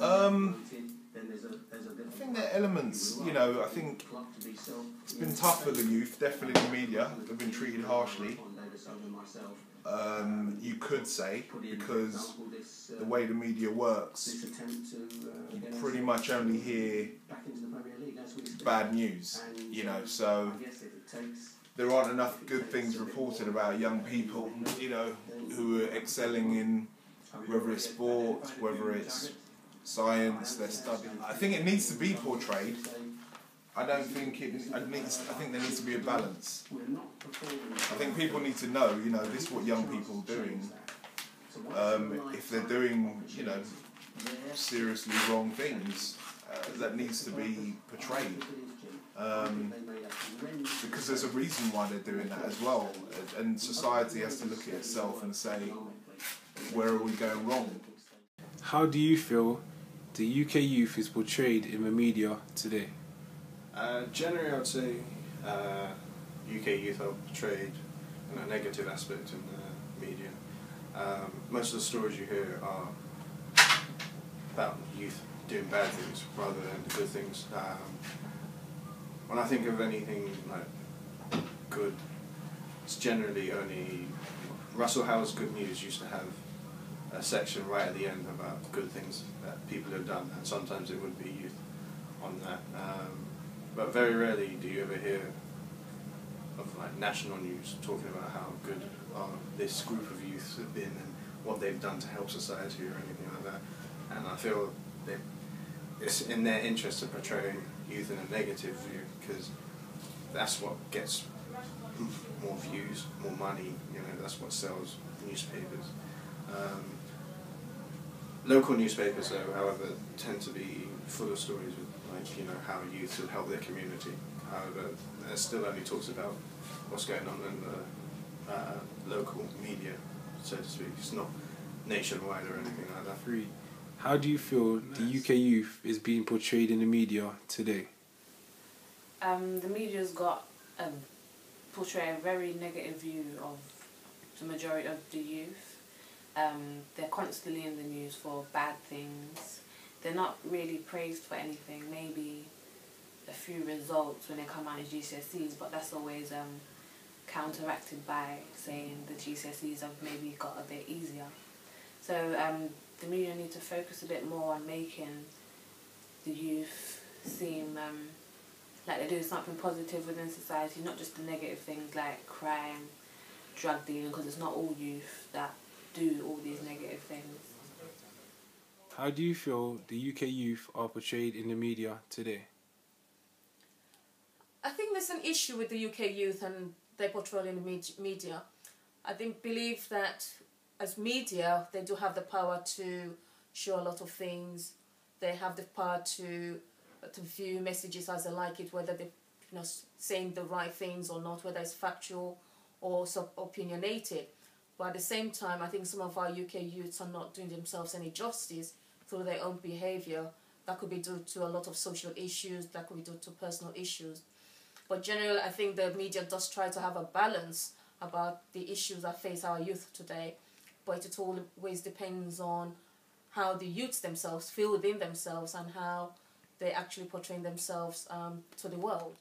I think there are elements, you know, I think it's been tough for the youth, definitely the media, they've been treated harshly. You could say, because the way the media works, you pretty much only hear bad news, you know, so there aren't enough good things reported about young people, you know, who are excelling in whether it's sport, whether it's science, their study. I think it needs to be portrayed. I think there needs to be a balance. I think people need to know, you know, this is what young people are doing. If they're doing, you know, seriously wrong things, that needs to be portrayed. Because there's a reason why they're doing that as well. And society has to look at itself and say, where are we going wrong? How do you feel the UK youth is portrayed in the media today? Generally, I would say UK youth are portrayed in a negative aspect in the media. Most of the stories you hear are about youth doing bad things rather than good things. When I think of anything like good, it's generally only Russell Howard's Good News used to have a section right at the end about good things that people have done, and sometimes it would be youth on that. But very rarely do you ever hear of like national news talking about how good this group of youths have been and what they've done to help society or anything like that. And I feel it's in their interest to portray youth in a negative view, because that's what gets more views, more money, you know, that's what sells newspapers. Local newspapers, though, however, tend to be full of stories with, like, you know, how youth should help their community. However, there still only talks about what's going on in the local media, so to speak. It's not nationwide or anything like that. How do you feel the UK youth is being portrayed in the media today? The media's got portray a very negative view of the majority of the youth. They're constantly in the news for bad things. They're not really praised for anything, maybe a few results when they come out in GCSEs, but that's always counteracted by saying the GCSEs have maybe got a bit easier. So the media need to focus a bit more on making the youth seem like they're doing something positive within society, not just the negative things like crime, drug dealing, because it's not all youth that do all these negative things. How do you feel the UK youth are portrayed in the media today? I think there's an issue with the UK youth and their portrayal in the media. I believe that as media, they do have the power to show a lot of things. They have the power to view messages as they like it, whether they're, you know, saying the right things or not, whether it's factual or opinionated. But at the same time, I think some of our UK youths are not doing themselves any justice through their own behaviour. That could be due to a lot of social issues, that could be due to personal issues. But generally, I think the media does try to have a balance about the issues that face our youth today. But it always depends on how the youths themselves feel within themselves and how they actually portray themselves to the world.